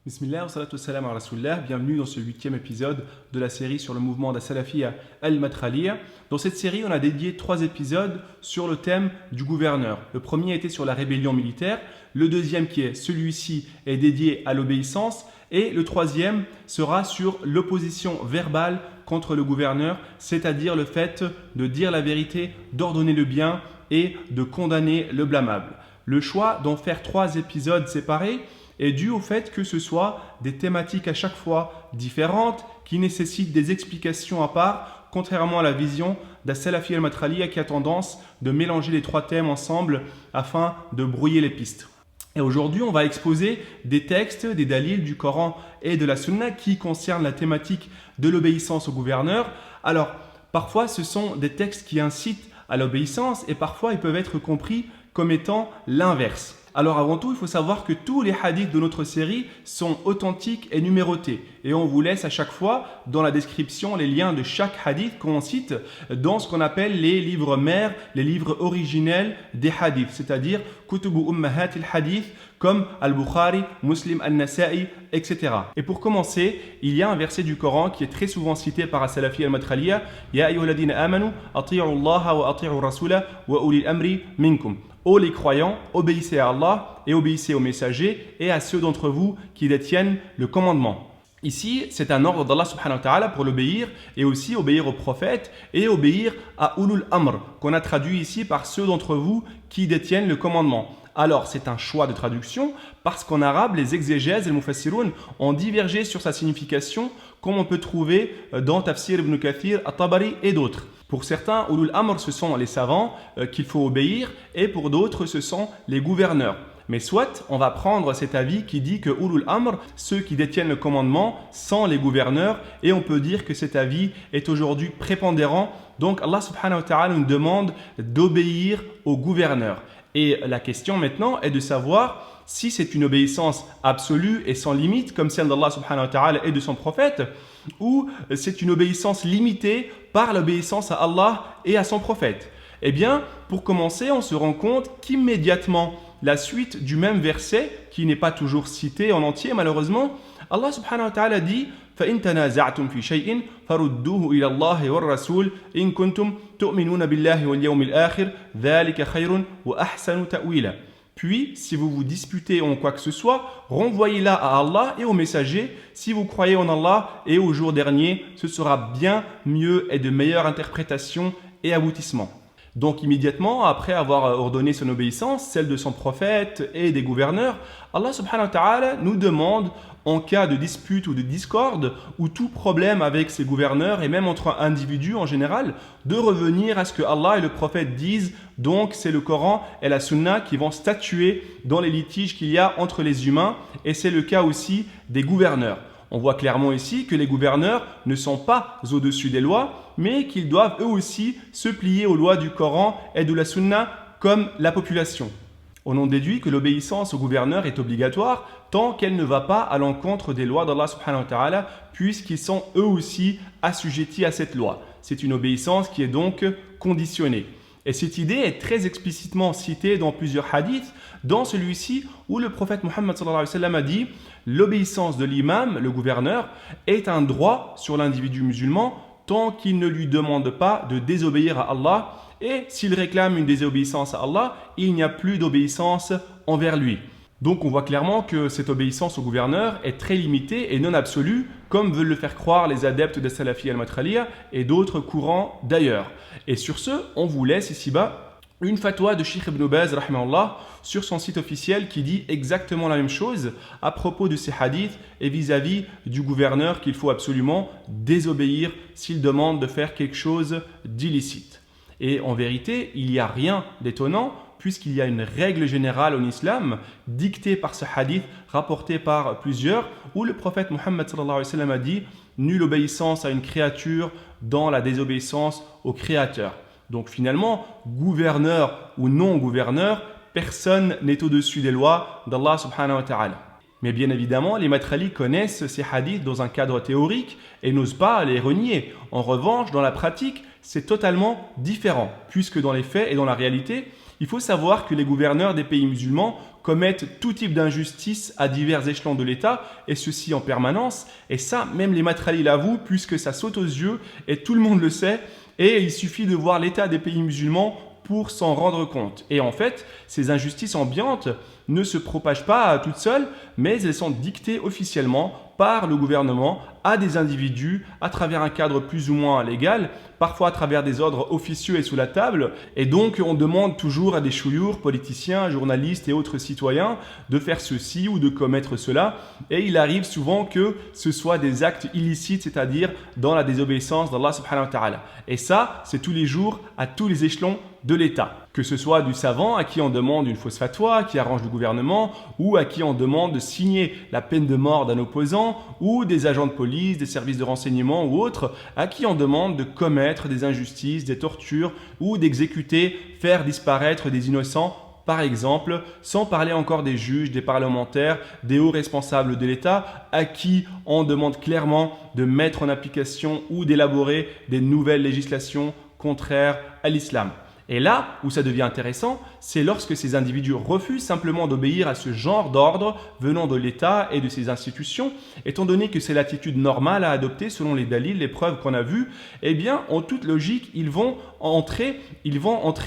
Bismillah wa salatu wassalam ala rasulillah. Bienvenue dans ce 8e épisode de la série sur le mouvement de Salafiyya al-Matraliyya. Dans cette série, on a dédié 3 épisodes sur le thème du gouverneur. Le premier était sur la rébellion militaire, le deuxième qui est celui-ci est dédié à l'obéissance et le troisième sera sur l'opposition verbale contre le gouverneur, c'est-à-dire le fait de dire la vérité, d'ordonner le bien et de condamner le blâmable. Le choix d'en faire 3 épisodes séparés est dû au fait que ce soit des thématiques à chaque fois différentes qui nécessitent des explications à part, contrairement à la vision d'As-Salafiyya al-Matraliyya qui a tendance de mélanger les 3 thèmes ensemble afin de brouiller les pistes. Et aujourd'hui, on va exposer des textes, des dalils du Coran et de la Sunna qui concernent la thématique de l'obéissance au gouverneur. Alors, parfois, ce sont des textes qui incitent à l'obéissance et parfois, ils peuvent être compris comme étant l'inverse. Alors avant tout, il faut savoir que tous les hadiths de notre série sont authentiques et numérotés. Et on vous laisse à chaque fois dans la description les liens de chaque hadith qu'on cite dans ce qu'on appelle les livres mères, les livres originels des hadiths, c'est-à-dire Kutubu Ummahat al-Hadith comme Al-Bukhari, Muslim, Al-Nasa'i, etc. Et pour commencer, il y a un verset du Coran qui est très souvent cité par As-Salafiyya al-Matraliyya Ya ayyuhalladhina amanu, ati'u Allah wa ati'u Rasula wa ulil amri minkum. Ô les croyants, obéissez à Allah et obéissez aux messagers et à ceux d'entre vous qui détiennent le commandement. Ici, c'est un ordre d'Allah subhanahu wa ta'ala pour l'obéir et aussi obéir aux prophètes et obéir à Ulul Amr, qu'on a traduit ici par ceux d'entre vous qui détiennent le commandement. Alors, c'est un choix de traduction parce qu'en arabe, les exégèses et les mufassiroun ont divergé sur sa signification comme on peut trouver dans Tafsir ibn Kathir, At-Tabari et d'autres. Pour certains, Ulul Amr, ce sont les savants qu'il faut obéir et pour d'autres, ce sont les gouverneurs. Mais soit, on va prendre cet avis qui dit que Ulul Amr, ceux qui détiennent le commandement, sont les gouverneurs et on peut dire que cet avis est aujourd'hui prépondérant. Donc Allah subhanahu wa ta'ala nous demande d'obéir aux gouverneurs. Et la question maintenant est de savoir si c'est une obéissance absolue et sans limite, comme celle d'Allah subhanahu wa ta'ala et de son prophète, ou c'est une obéissance limitée par l'obéissance à Allah et à son prophète. Eh bien, pour commencer, on se rend compte qu'immédiatement, la suite du même verset, qui n'est pas toujours cité en entier malheureusement, Allah subhanahu wa ta'ala dit فَإِن تَنَازَعْتُمْ فِي شَيْءٍ فَرُدُّوهُ إِلَى اللَّهِ وَالرَّسُولِ إِن كُنتُمْ تُؤْمِنُونَ بِاللَّهِ وَالْيَوْمِ الْآخِرِ ذَلِكَ خَيْرٌ وَأَحْسَنُ تَأْوِيلًا. Puis, si vous vous disputez en quoi que ce soit, renvoyez-la à Allah et aux messagers. Si vous croyez en Allah et au jour dernier, ce sera bien mieux et de meilleure interprétation et aboutissement. Donc immédiatement, après avoir ordonné son obéissance, celle de son prophète et des gouverneurs, Allah subhanahu wa ta'ala nous demande, en cas de dispute ou de discorde, ou tout problème avec ses gouverneurs et même entre individus en général, de revenir à ce que Allah et le prophète disent. Donc c'est le Coran et la Sunna qui vont statuer dans les litiges qu'il y a entre les humains et c'est le cas aussi des gouverneurs. On voit clairement ici que les gouverneurs ne sont pas au-dessus des lois, mais qu'ils doivent eux aussi se plier aux lois du Coran et de la Sunna comme la population. On en déduit que l'obéissance au gouverneur est obligatoire tant qu'elle ne va pas à l'encontre des lois d'Allah subhanahu wa ta'ala puisqu'ils sont eux aussi assujettis à cette loi. C'est une obéissance qui est donc conditionnée. Et cette idée est très explicitement citée dans plusieurs hadiths, dans celui-ci où le prophète Mohammed sallallahu alayhi wa sallam a dit « L'obéissance de l'imam, le gouverneur, est un droit sur l'individu musulman tant qu'il ne lui demande pas de désobéir à Allah et s'il réclame une désobéissance à Allah, il n'y a plus d'obéissance envers lui. » Donc on voit clairement que cette obéissance au gouverneur est très limitée et non absolue, comme veulent le faire croire les adeptes de Salafiyya al-Matraliyya et d'autres courants d'ailleurs. Et sur ce, on vous laisse ici-bas une fatwa de Sheikh Ibn Baz rahimahullah sur son site officiel qui dit exactement la même chose à propos de ces hadiths et vis-à-vis du gouverneur qu'il faut absolument désobéir s'il demande de faire quelque chose d'illicite. Et en vérité, il n'y a rien d'étonnant puisqu'il y a une règle générale en islam dictée par ce hadith rapporté par plusieurs où le prophète Mohammed sallallahu alayhi wa sallam a dit « Nulle obéissance à une créature dans la désobéissance au créateur ». Donc finalement, gouverneur ou non gouverneur, personne n'est au-dessus des lois d'Allah subhanahu wa ta'ala. Mais bien évidemment, les matralis connaissent ces hadiths dans un cadre théorique et n'osent pas les renier. En revanche, dans la pratique, c'est totalement différent, puisque dans les faits et dans la réalité, il faut savoir que les gouverneurs des pays musulmans commettent tout type d'injustice à divers échelons de l'État, et ceci en permanence. Et ça, même les matralis l'avouent, puisque ça saute aux yeux, et tout le monde le sait, et il suffit de voir l'état des pays musulmans pour s'en rendre compte. Et en fait, ces injustices ambiantes ne se propagent pas toutes seules, mais elles sont dictées officiellement par le gouvernement à des individus à travers un cadre plus ou moins légal, parfois à travers des ordres officieux et sous la table. Et donc, on demande toujours à des chouyours, politiciens, journalistes et autres citoyens de faire ceci ou de commettre cela. Et il arrive souvent que ce soit des actes illicites, c'est-à-dire dans la désobéissance d'Allah subhanahu wa ta'ala. Et ça, c'est tous les jours à tous les échelons de l'État. Que ce soit du savant à qui on demande une fausse fatwa, qui arrange le gouvernement, ou à qui on demande de signer la peine de mort d'un opposant, ou des agents de police, des services de renseignement ou autres, à qui on demande de commettre des injustices, des tortures, ou d'exécuter, faire disparaître des innocents, par exemple, sans parler encore des juges, des parlementaires, des hauts responsables de l'État, à qui on demande clairement de mettre en application ou d'élaborer des nouvelles législations contraires à l'islam. Et là où ça devient intéressant, c'est lorsque ces individus refusent simplement d'obéir à ce genre d'ordre venant de l'État et de ses institutions, étant donné que c'est l'attitude normale à adopter selon les dalils, les preuves qu'on a vues, eh bien, en toute logique, ils vont entrer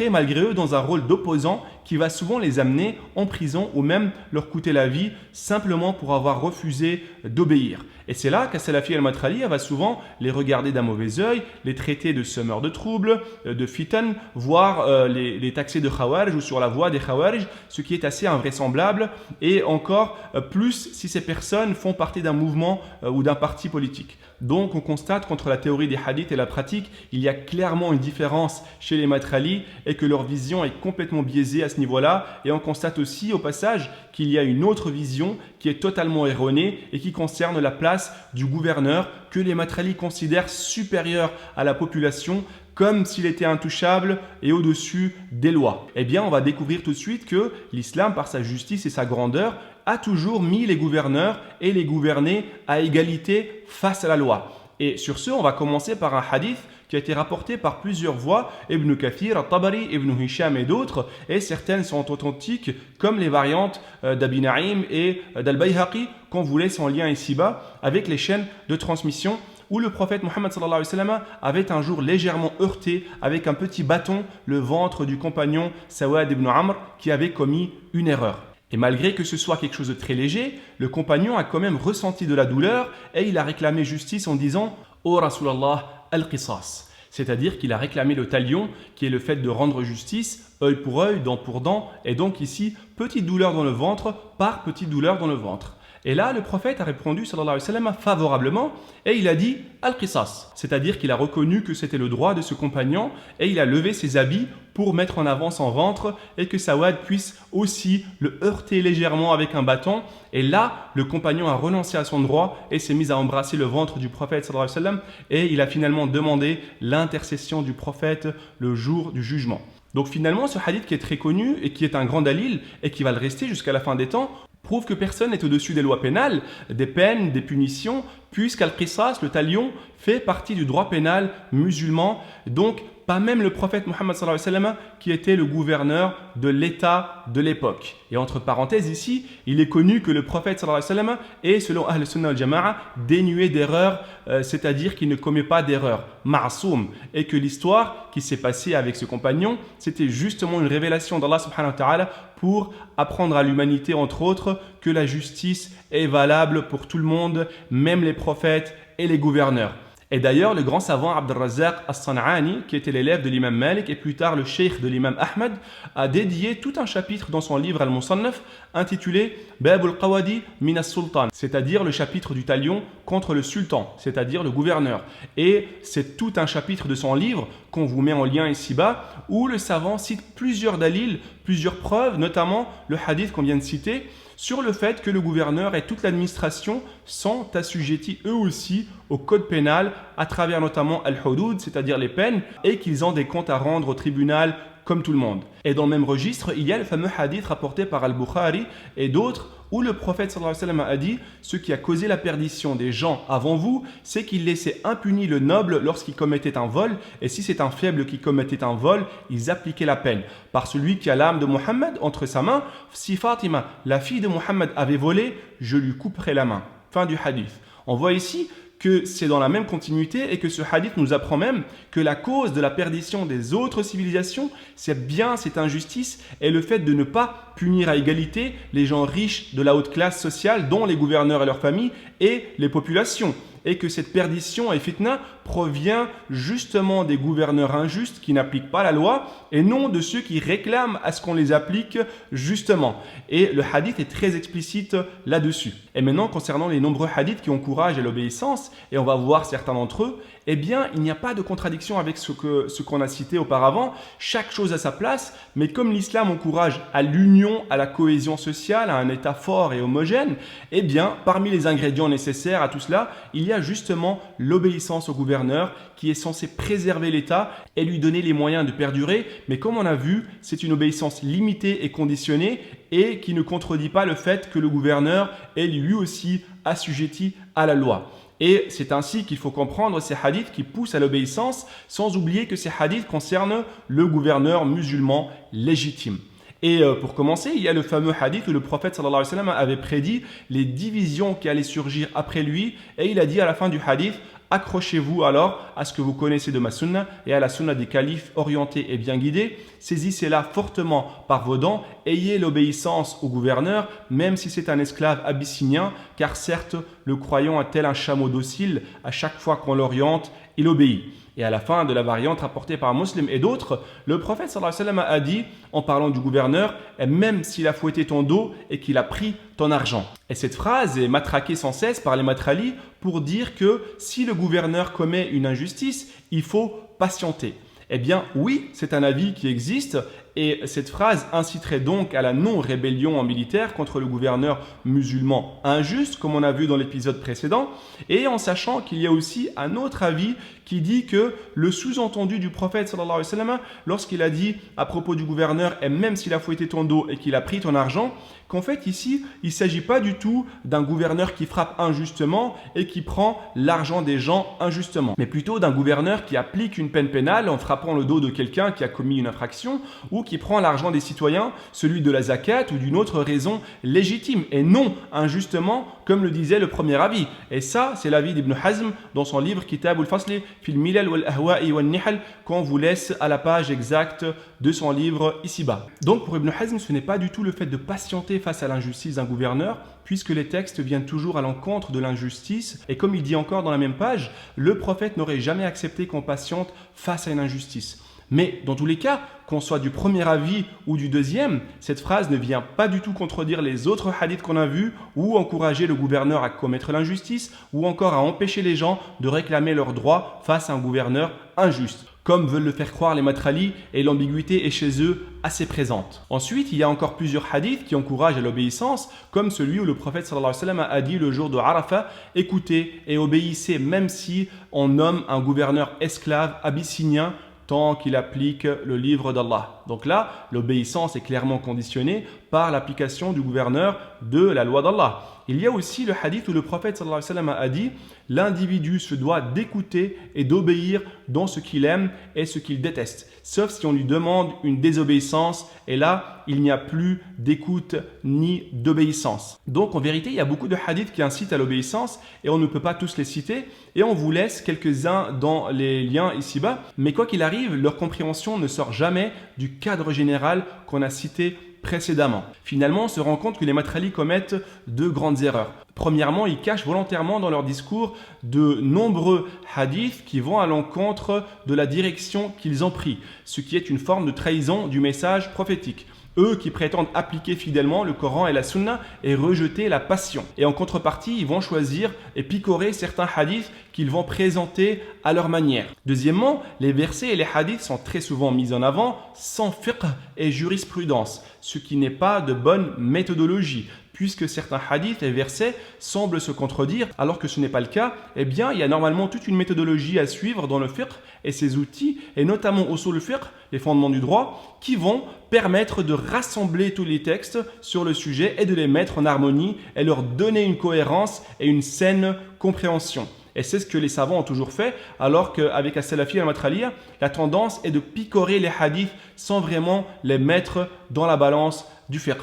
malgré eux dans un rôle d'opposant qui va souvent les amener en prison ou même leur coûter la vie simplement pour avoir refusé d'obéir. Et c'est là qu'As-Salafi al-Matralia va souvent les regarder d'un mauvais œil, les traiter de semeurs de troubles, de fitan, voire les taxer de khawarij ou sur la voie des khawarij, ce qui est assez invraisemblable, et encore plus si ces personnes font partie d'un mouvement ou d'un parti politique. Donc on constate qu'entre la théorie des hadiths et la pratique, il y a clairement une différence chez les matralis et que leur vision est complètement biaisée à ce niveau-là. Et on constate aussi au passage qu'il y a une autre vision qui est totalement erronée et qui concerne la place du gouverneur que les matralis considèrent supérieur à la population, comme s'il était intouchable et au-dessus des lois. Eh bien, on va découvrir tout de suite que l'islam, par sa justice et sa grandeur, a toujours mis les gouverneurs et les gouvernés à égalité face à la loi. Et sur ce, on va commencer par un hadith qui a été rapporté par plusieurs voies, Ibn Kathir, Al-Tabari, Ibn Hisham et d'autres, et certaines sont authentiques, comme les variantes d'Abi Naïm et d'Al-Bayhaqi, qu'on vous laisse en lien ici-bas, avec les chaînes de transmission, où le prophète Mohammed sallallahu alayhi wa sallam avait un jour légèrement heurté avec un petit bâton le ventre du compagnon Sawad ibn Amr qui avait commis une erreur. Et malgré que ce soit quelque chose de très léger, le compagnon a quand même ressenti de la douleur et il a réclamé justice en disant « Ô Rasulallah, al-qisas », c'est-à-dire qu'il a réclamé le talion qui est le fait de rendre justice, œil pour œil, dent pour dent, et donc ici, petite douleur dans le ventre par petite douleur dans le ventre. Et là, le prophète a répondu sallallahu alayhi wa sallam favorablement et il a dit al-qisas, c'est-à-dire qu'il a reconnu que c'était le droit de ce compagnon et il a levé ses habits pour mettre en avant son ventre et que Sawad puisse aussi le heurter légèrement avec un bâton. Et là, le compagnon a renoncé à son droit et s'est mis à embrasser le ventre du prophète sallallahu alayhi wa sallam et il a finalement demandé l'intercession du prophète le jour du jugement. Donc finalement, ce hadith qui est très connu et qui est un grand dalil et qui va le rester jusqu'à la fin des temps, prouve que personne n'est au-dessus des lois pénales, des peines, des punitions, puisqu'al-qisas, le talion, fait partie du droit pénal musulman. Donc, pas même le prophète Mohammed sallallahu alayhi wa sallam qui était le gouverneur de l'État de l'époque. Et entre parenthèses ici, il est connu que le prophète sallallahu alayhi wa sallam est, selon Ahl Sunnah wal Jama'a, dénué d'erreur, c'est-à-dire qu'il ne commet pas d'erreur, ma'soum, et que l'histoire qui s'est passée avec ce compagnon, c'était justement une révélation d'Allah subhanahu wa ta'ala pour apprendre à l'humanité, entre autres, que la justice est valable pour tout le monde, même les prophètes et les gouverneurs. Et d'ailleurs, le grand savant Abd al-Razzaq as-San'ani, qui était l'élève de l'imam Malik et plus tard le cheikh de l'imam Ahmad, a dédié tout un chapitre dans son livre Al-Musannaf intitulé Bab al-Qawadi min as-Sultan, c'est-à-dire le chapitre du talion contre le sultan, c'est-à-dire le gouverneur. Et c'est tout un chapitre de son livre qu'on vous met en lien ici-bas, où le savant cite plusieurs dalils, plusieurs preuves, notamment le hadith qu'on vient de citer, sur le fait que le gouverneur et toute l'administration sont assujettis eux aussi au code pénal à travers notamment al-hudud, c'est-à-dire les peines, et qu'ils ont des comptes à rendre au tribunal comme tout le monde. Et dans le même registre, il y a le fameux hadith rapporté par Al-Bukhari et d'autres où le prophète sallallahu alayhi wa sallam a dit « Ce qui a causé la perdition des gens avant vous, c'est qu'ils laissaient impuni le noble lorsqu'il commettait un vol, et si c'est un faible qui commettait un vol, ils appliquaient la peine. Par celui qui a l'âme de Mohammed entre sa main, si Fatima, la fille de Mohammed, avait volé, je lui couperai la main. » Fin du hadith. On voit ici que c'est dans la même continuité et que ce hadith nous apprend même que la cause de la perdition des autres civilisations, c'est bien cette injustice et le fait de ne pas punir à égalité les gens riches de la haute classe sociale, dont les gouverneurs et leurs familles, et les populations. Et que cette perdition et fitna provient justement des gouverneurs injustes qui n'appliquent pas la loi et non de ceux qui réclament à ce qu'on les applique justement. Et le hadith est très explicite là-dessus. Et maintenant, concernant les nombreux hadiths qui encouragent à l'obéissance, et on va voir certains d'entre eux, eh bien, il n'y a pas de contradiction avec ce qu'on a cité auparavant. Chaque chose a sa place, mais comme l'islam encourage à l'union, à la cohésion sociale, à un état fort et homogène, eh bien, parmi les ingrédients nécessaires à tout cela, il y a justement l'obéissance au gouverneur qui est censé préserver l'État et lui donner les moyens de perdurer. Mais comme on a vu, c'est une obéissance limitée et conditionnée et qui ne contredit pas le fait que le gouverneur est lui aussi assujetti à la loi. Et c'est ainsi qu'il faut comprendre ces hadiths qui poussent à l'obéissance, sans oublier que ces hadiths concernent le gouverneur musulman légitime. Et pour commencer, il y a le fameux hadith où le prophète sallallahu alayhi wa sallam avait prédit les divisions qui allaient surgir après lui, et il a dit à la fin du hadith: accrochez-vous alors à ce que vous connaissez de ma sunna et à la sunna des califes orientés et bien guidés. Saisissez-la fortement par vos dents. Ayez l'obéissance au gouverneur, même si c'est un esclave abyssinien, car certes, le croyant est tel un chameau docile. À chaque fois qu'on l'oriente, il obéit. Et à la fin de la variante rapportée par Muslim et d'autres, le prophète sallallahu alayhi wa sallam a dit, en parlant du gouverneur, « Même s'il a fouetté ton dos et qu'il a pris ton argent ». Et cette phrase est matraquée sans cesse par les matralis pour dire que si le gouverneur commet une injustice, il faut patienter. Eh bien oui, c'est un avis qui existe et cette phrase inciterait donc à la non-rébellion en militaire contre le gouverneur musulman injuste, comme on a vu dans l'épisode précédent, et en sachant qu'il y a aussi un autre avis qui dit que le sous-entendu du prophète sallallahu alayhi wa sallam, lorsqu'il a dit à propos du gouverneur, et même s'il a fouetté ton dos et qu'il a pris ton argent, qu'en fait ici, il ne s'agit pas du tout d'un gouverneur qui frappe injustement et qui prend l'argent des gens injustement, mais plutôt d'un gouverneur qui applique une peine pénale en frappant le dos de quelqu'un qui a commis une infraction ou qui prend l'argent des citoyens, celui de la zakat ou d'une autre raison légitime et non injustement comme le disait le premier avis. Et ça, c'est l'avis d'Ibn Hazm dans son livre Kitab al-Fasli fil Milal wal Ahwa'i wal Nihal qu'on vous laisse à la page exacte de son livre ici-bas. Donc pour Ibn Hazm, ce n'est pas du tout le fait de patienter face à l'injustice d'un gouverneur, puisque les textes viennent toujours à l'encontre de l'injustice. Et comme il dit encore dans la même page, le prophète n'aurait jamais accepté qu'on patiente face à une injustice. Mais dans tous les cas, qu'on soit du premier avis ou du deuxième, cette phrase ne vient pas du tout contredire les autres hadiths qu'on a vus ou encourager le gouverneur à commettre l'injustice ou encore à empêcher les gens de réclamer leurs droits face à un gouverneur injuste, comme veulent le faire croire les matralis, et l'ambiguïté est chez eux assez présente. Ensuite, il y a encore plusieurs hadiths qui encouragent à l'obéissance, comme celui où le prophète sallallahu alayhi wa sallam a dit le jour de Arafat: écoutez et obéissez même si on nomme un gouverneur esclave abyssinien tant qu'il applique le livre d'Allah. Donc là, l'obéissance est clairement conditionnée par l'application du gouverneur de la loi d'Allah. Il y a aussi le hadith où le prophète sallallahu alayhi wa sallam a dit: l'individu se doit d'écouter et d'obéir dans ce qu'il aime et ce qu'il déteste, sauf si on lui demande une désobéissance, et là, il n'y a plus d'écoute ni d'obéissance. Donc en vérité, il y a beaucoup de hadiths qui incitent à l'obéissance et on ne peut pas tous les citer, et on vous laisse quelques-uns dans les liens ici-bas, mais quoi qu'il arrive, leur compréhension ne sort jamais du cadre général qu'on a cité précédemment. Finalement, on se rend compte que les matralis commettent deux grandes erreurs. Premièrement, ils cachent volontairement dans leur discours de nombreux hadiths qui vont à l'encontre de la direction qu'ils ont pris, ce qui est une forme de trahison du message prophétique. Eux qui prétendent appliquer fidèlement le Coran et la Sunna et rejeter la passion. Et en contrepartie, ils vont choisir et picorer certains hadiths qu'ils vont présenter à leur manière. Deuxièmement, les versets et les hadiths sont très souvent mis en avant sans fiqh et jurisprudence. ce qui n'est pas de bonne méthodologie. Puisque certains hadiths et versets semblent se contredire, alors que ce n'est pas le cas, eh bien, il y a normalement toute une méthodologie à suivre dans le fiqh et ses outils, et notamment usul al-fiqh, les fondements du droit, qui vont permettre de rassembler tous les textes sur le sujet et de les mettre en harmonie et leur donner une cohérence et une saine compréhension. Et c'est ce que les savants ont toujours fait, alors qu'avec as-Salafiyya al-Matraliyya, la tendance est de picorer les hadiths sans vraiment les mettre dans la balance du fiqh.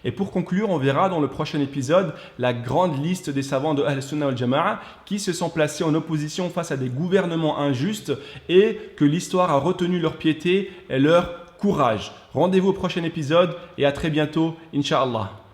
Et pour conclure, on verra dans le prochain épisode la grande liste des savants de Ahl-Sunnah wal-Jama'a qui se sont placés en opposition face à des gouvernements injustes et que l'histoire a retenu leur piété et leur courage. Rendez-vous au prochain épisode et à très bientôt, Inch'Allah.